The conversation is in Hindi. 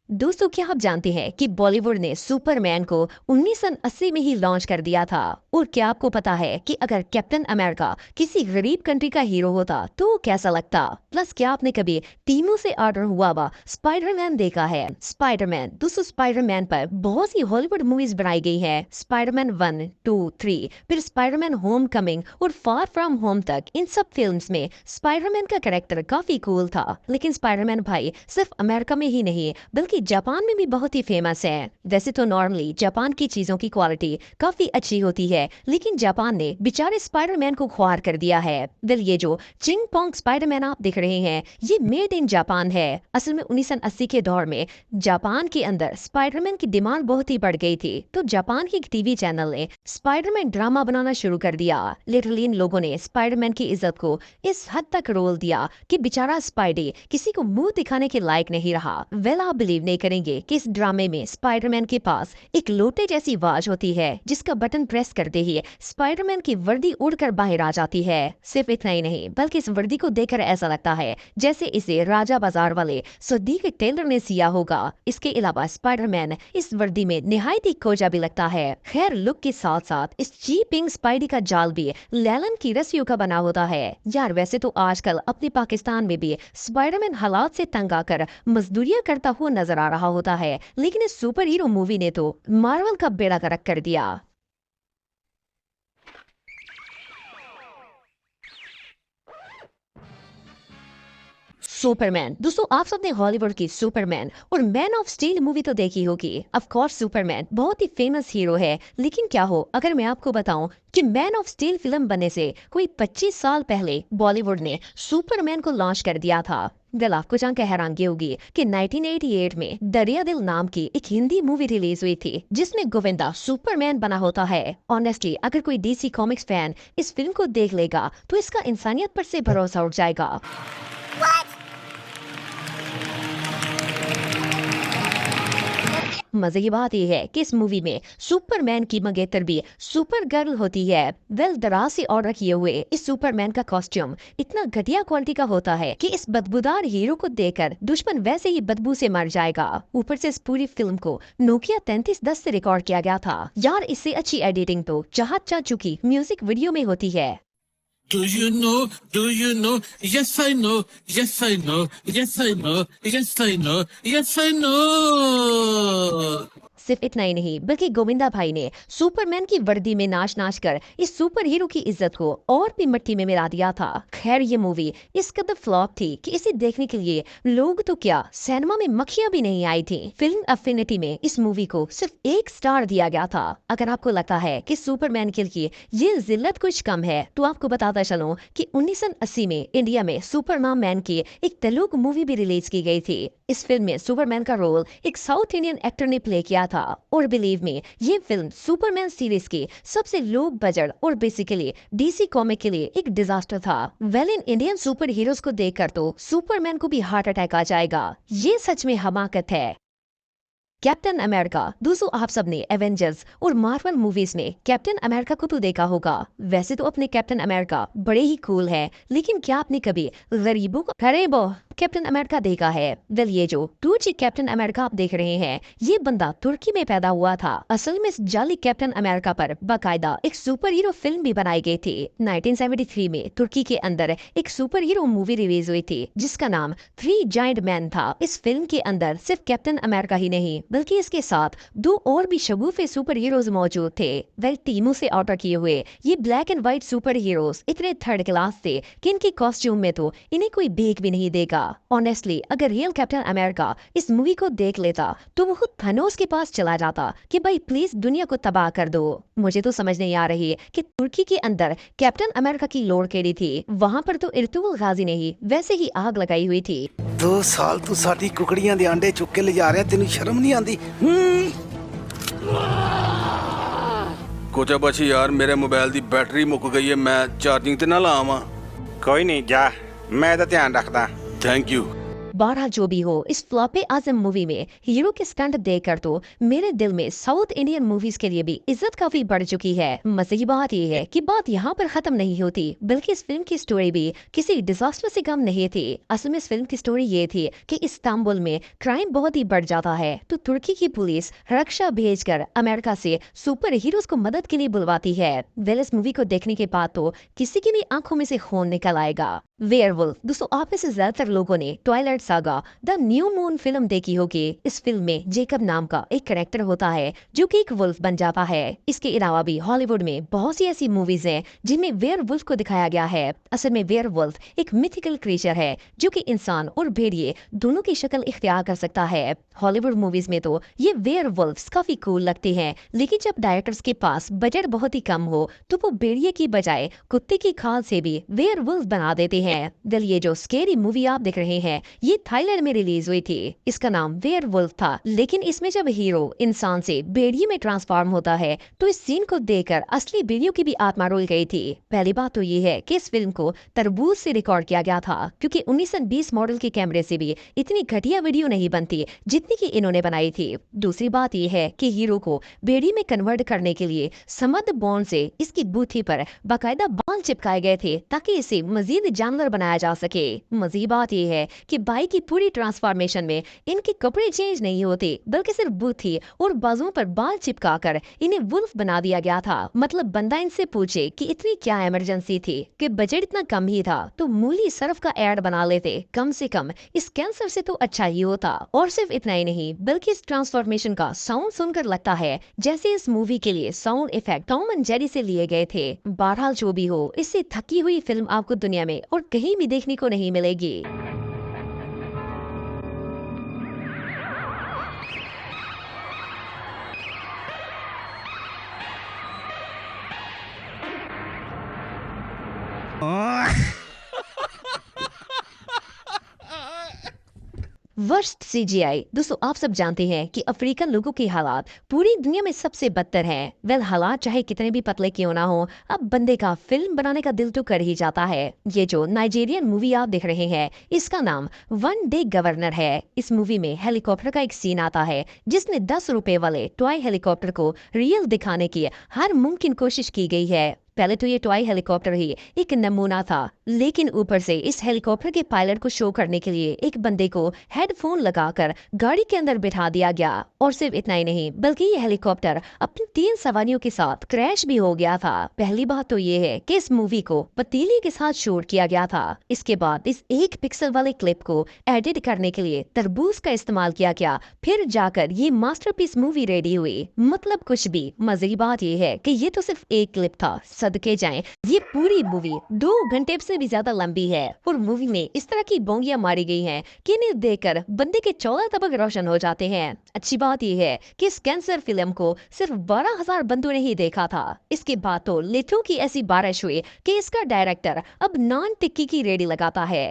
दोस्तों, क्या आप जानते हैं कि बॉलीवुड ने सुपरमैन को 1980 में ही लॉन्च कर दिया था। और क्या आपको पता है कि अगर कैप्टन अमेरिका किसी गरीब कंट्री का हीरो होता तो वो कैसा लगता। प्लस क्या आपने कभी टीमों से ऑर्डर हुआ स्पाइडरमैन देखा है? स्पाइडरमैन दोस्तों, स्पाइडरमैन पर बहुत सी हॉलीवुड मूवीज बनाई गई है। स्पाइडरमैन 1, 2, 3, फिर स्पाइडरमैन होम कमिंग और फार फ्रॉम होम तक। इन सब फिल्म्स में स्पाइडरमैन का कैरेक्टर काफी कूल था। लेकिन स्पाइडरमैन भाई सिर्फ अमेरिका में ही नहीं बल्कि जापान में भी बहुत ही फेमस है। वैसे तो नॉर्मली जापान की चीजों की क्वालिटी काफी अच्छी होती है, लेकिन जापान ने बेचारे स्पाइडरमैन को ख्वार कर दिया है। वेल, ये जो चिंग पोंग स्पाइडरमैन आप देख रहे हैं ये मेड इन जापान है। असल में 1980 के दौर में जापान के अंदर स्पाइडरमैन की डिमांड बहुत ही बढ़ गई थी, तो जापान की एक टीवी चैनल ने स्पाइडरमैन ड्रामा बनाना शुरू कर दिया। लिटरली इन लोगों ने स्पाइडरमैन की इज्जत को इस हद तक रोल दिया कि बेचारा स्पाइडी किसी को मुंह दिखाने के लायक नहीं रहा। वेल, आप बिलीव नहीं करेंगे कि इस ड्रामे में स्पाइडरमैन के पास एक लोटे जैसी आवाज होती है जिसका बटन प्रेस करते ही स्पाइडरमैन की वर्दी उड़कर बाहर आ जाती है। सिर्फ इतना ही नहीं बल्कि इस वर्दी को देखकर ऐसा लगता है जैसे इसे राजा बाजार वाले सदीक टेलर ने सिया होगा। इसके अलावा स्पाइडरमैन इस वर्दी में निहायत ही खोजा भी लगता है। खैर, लुक के साथ साथ इस चीपिंग स्पाइडी का जाल भी लैलन की रस्सियों का बना होता है। यार, वैसे तो आजकल अपने पाकिस्तान में भी स्पाइडरमैन हालात से तंग आकर मजदूरियां करता हुआ नजर आ रहा होता है, लेकिन इस सुपर हीरो मूवी ने तो मार्वल का बेड़ा गर्क कर दिया। सुपरमैन दोस्तों, आप सबने हॉलीवुड की सुपरमैन और मैन ऑफ स्टील मूवी तो देखी होगी। ऑफ कोर्स सुपरमैन बहुत ही फेमस हीरो है, लेकिन क्या हो अगर मैं आपको बताऊं कि मैन ऑफ स्टील फिल्म बनने से कोई 25 साल पहले बॉलीवुड ने सुपरमैन को लॉन्च कर दिया था। दिल आपको जानकर हैरानगी होगी कि 1988 में दरिया दिल नाम की एक हिंदी मूवी रिलीज हुई थी जिसमें गोविंदा सुपरमैन बना होता है। ऑनेस्टली अगर कोई डीसी कॉमिक्स फैन इस फिल्म को देख लेगा तो इसका इंसानियत पर से भरोसा उठ जाएगा। मजे की बात यह है कि इस मूवी में सुपरमैन की मंगेतर भी सुपर गर्ल होती है। वेल, दराज से ऑर्डर किए हुए इस सुपरमैन का कॉस्ट्यूम इतना घटिया क्वालिटी का होता है कि इस बदबूदार हीरो को देखकर दुश्मन वैसे ही बदबू से मर जाएगा। ऊपर से इस पूरी फिल्म को नोकिया 3310 से रिकॉर्ड किया गया था। यार, इससे अच्छी एडिटिंग तो चाहत चाह चुकी म्यूजिक वीडियो में होती है। Do you know? Do you know? Yes, I know. Yes, I know. Yes, I know. Yes, I know. Yes, I know. सिर्फ इतना ही नहीं बल्कि गोविंदा भाई ने सुपरमैन की वर्दी में नाच नाच कर इस सुपर हीरो की इज्जत को और भी मिट्टी में मिला दिया था। खैर, ये मूवी इस कदर फ्लॉप थी कि इसे देखने के लिए लोग तो क्या सिनेमा में मक्खियां भी नहीं आई थी। फिल्म अफिनिटी में इस मूवी को सिर्फ 1 स्टार दिया गया था। अगर आपको लगता है कि सुपरमैन के लिए ये जिल्लत कुछ कम है तो आपको बताता चलूं कि 1980 में इंडिया में सुपरमैन की एक तेलुगु मूवी भी रिलीज की गई थी। इस फिल्म में सुपरमैन का रोल एक साउथ इंडियन एक्टर ने प्ले किया था। और बिलीव मी, ये फिल्म सुपरमैन सीरीज की सबसे लो बजट और बेसिकली डीसी कॉमिक के लिए एक डिजास्टर था। Well, in Indian super heroes को देखकर तो सुपरमैन को भी हार्ट अटैक आ जाएगा। ये सच में हमाकत है। कैप्टन अमेरिका दोस्तों, आप सबने एवेंजर्स और मार्वल मूवीज में कैप्टन अमेरिका को तो देखा होगा। वैसे तो अपने कैप्टन अमेरिका बड़े ही कूल है, लेकिन क्या आपने कभी गरीबों को गरीबों कैप्टन अमेरिका देखा है? वेल, ये जो 2G कैप्टन अमेरिका आप देख रहे हैं ये बंदा तुर्की में पैदा हुआ था। असल में इस जाली कैप्टन अमेरिका पर बाकायदा एक सुपर हीरो फिल्म भी बनाई गई थी। 1973 में तुर्की के अंदर एक सुपर हीरो मूवी रिलीज हुई थी जिसका नाम 3 जायंट मैन था। इस फिल्म के अंदर सिर्फ कैप्टन अमेरिका ही नहीं बल्कि इसके साथ 2 और भी शगुफे सुपर हीरोज मौजूद थे। वेल, टीमों से ऑर्डर किए हुए ये black and white super heroes इतने थर्ड क्लास थे कि इनके कॉस्ट्यूम में तो इन्हें कोई बेग भी नहीं देगा। ऑनेस्टली अगर रियल कैप्टन अमेरिका इस मूवी को देख लेता तो वो खुद थनोस के पास चला जाता कि भाई प्लीज दुनिया को तबाह कर दो। मुझे तो समझ नहीं आ रही कि तुर्की के अंदर कैप्टन अमेरिका की लोड़ केड़ी थी। वहाँ पर तो इरतुगरुल गाजी ने ही वैसे ही आग लगाई हुई थी। 2 साल तू साडी कुकड़ियां दे अंडे चुक के ले जा रहा, तेनू शर्म नहीं आंदी? कुछ बची यार, मेरे मोबाइल दी बैटरी मुक गई है, मैं चार्जिंग ते ना लावां। कोई नहीं, जा मैं तो ध्यान रखदा। Thank you. बहरहाल जो भी हो, इस फ्लॉपे आजम मूवी में हीरो के स्टंट देखकर तो मेरे दिल में साउथ इंडियन मूवीज के लिए भी इज्जत काफी बढ़ चुकी है। मजे की बात यह है कि बात यहाँ पर खत्म नहीं होती, बल्कि इस फिल्म की स्टोरी भी किसी डिजास्टर से कम नहीं थी। असल में इस फिल्म की स्टोरी ये थी कि इस्तांबुल में क्राइम बहुत ही बढ़ जाता है, तो तुर्की की पुलिस रक्षा भेजकर अमेरिका से सुपर हीरोज को मदद के लिए बुलवाती है। वेल, इस मूवी को देखने के बाद तो किसी की भी आंखों में से खून निकल आएगा। वेयरवुल्फ, दोस्तों आप में से ज्यादातर लोगों ने Twilight saga the new moon film देखी होगी। इस फिल्म में जेकब नाम का एक कैरेक्टर होता है जो कि एक वुल्फ बन जाता है। इसके अलावा भी हॉलीवुड में बहुत सी ऐसी मूवीज हैं जिनमें वेयरवुल्फ को दिखाया गया है। असल में वेयरवुल्फ एक मिथिकल क्रीचर है जो कि इंसान और भेड़िए दोनों की शक्ल इख्तियार कर सकता है। हॉलीवुड मूवीज में तो ये वेयरवुल्फ्स काफी कूल लगते हैं, लेकिन जब डायरेक्टर्स के पास बजट बहुत ही कम हो तो वो भेड़िए की बजाय कुत्ते की खाल से भी वेयरवुल्फ बना देते हैं। दिल, ये जो स्केरी मूवी आप देख रहे हैं ये थाईलैंड में रिलीज हुई थी। इसका नाम वेयरवुल्फ था, लेकिन इसमें जब हीरो इंसान से भेड़िए में ट्रांसफॉर्म होता है तो इस सीन को देखकर असली भेड़ियों की भी आत्मा रुल गई थी। पहली बात तो ये है कि इस फिल्म को तरबूज से रिकॉर्ड किया गया था, क्योंकि 1920 मॉडल के कैमरे से भी इतनी घटिया वीडियो नहीं बनती जितनी की इन्होंने बनाई थी। दूसरी बात यह है कि हीरो को भेड़िए में कन्वर्ट करने के लिए समद बॉन्ड से इसकी बूथी पर बाकायदा बाल चिपकाए गए थे ताकि इसे मजीद जानवर बनाया जा सके। मजीद बात यह है कि बाई की पूरी ट्रांसफॉर्मेशन में इनके कपड़े चेंज नहीं होते, बल्कि सिर्फ बूथी और बाजुओं पर बाल चिपकाकर इन्हें वुल्फ बना दिया गया था। मतलब बंदा इनसे पूछे कि इतनी क्या इमरजेंसी थी कि बजट इतना कम ही था तो मूली सर्फ का एड बना लेते, कम से कम इस कैंसर से तो अच्छा ही होता। और सिर्फ इतना ही नहीं, बल्कि इस ट्रांसफॉर्मेशन का साउंड सुनकर लगता है जैसे इस मूवी के लिए sound effect Tom and Jerry से लिए गए थे। बहरहाल जो भी हो, इससे थकी हुई फिल्म आपको दुनिया में और कहीं भी देखने को नहीं मिलेगी। वर्स्ट सीजीआई, दोस्तों आप सब जानते हैं कि अफ्रीकन लोगों के हालात पूरी दुनिया में सबसे बदतर हैं। वेल, हालात चाहे कितने भी पतले क्यों ना हो, अब बंदे का फिल्म बनाने का दिल तो कर ही जाता है। ये जो नाइजीरियन मूवी आप देख रहे हैं इसका नाम वन डे गवर्नर है। इस मूवी में हेलीकॉप्टर का एक सीन आता है जिसने 10 रुपए वाले टॉय हेलीकॉप्टर को रियल दिखाने की हर मुमकिन कोशिश की गई है। पहले तो ये टॉय हेलीकॉप्टर ही एक नमूना था, लेकिन ऊपर से इस हेलीकॉप्टर के पायलट को शो करने के लिए एक बंदे को हेडफोन लगाकर गाड़ी के अंदर बिठा दिया गया। और सिर्फ इतना ही नहीं, बल्कि ये हेलीकॉप्टर अपनी 3 सवारियों के साथ क्रैश भी हो गया था। पहली बात तो ये है कि इस मूवी को पतीली के साथ शूट किया गया था। इसके बाद इस 1 पिक्सल वाले क्लिप को एडिट करने के लिए तरबूज का इस्तेमाल किया गया, फिर जाकर ये मास्टरपीस मूवी रेडी हुई। मतलब कुछ भी। मजे की बात ये है कि ये तो सिर्फ एक क्लिप था, सदके जाएं ये पूरी मूवी 2 घंटे से भी ज्यादा लंबी है और मूवी में इस तरह की बोंगियां मारी गई हैं कि इन्हें देखकर बंदे के 14 तबक रोशन हो जाते हैं। अच्छी बात यह है कि इस कैंसर फिल्म को सिर्फ 12,000 बंदों ने ही देखा था। इसके बाद तो लिथों की ऐसी बारिश हुई कि इसका डायरेक्टर अब नॉन टिक्की की रेडी लगाता है।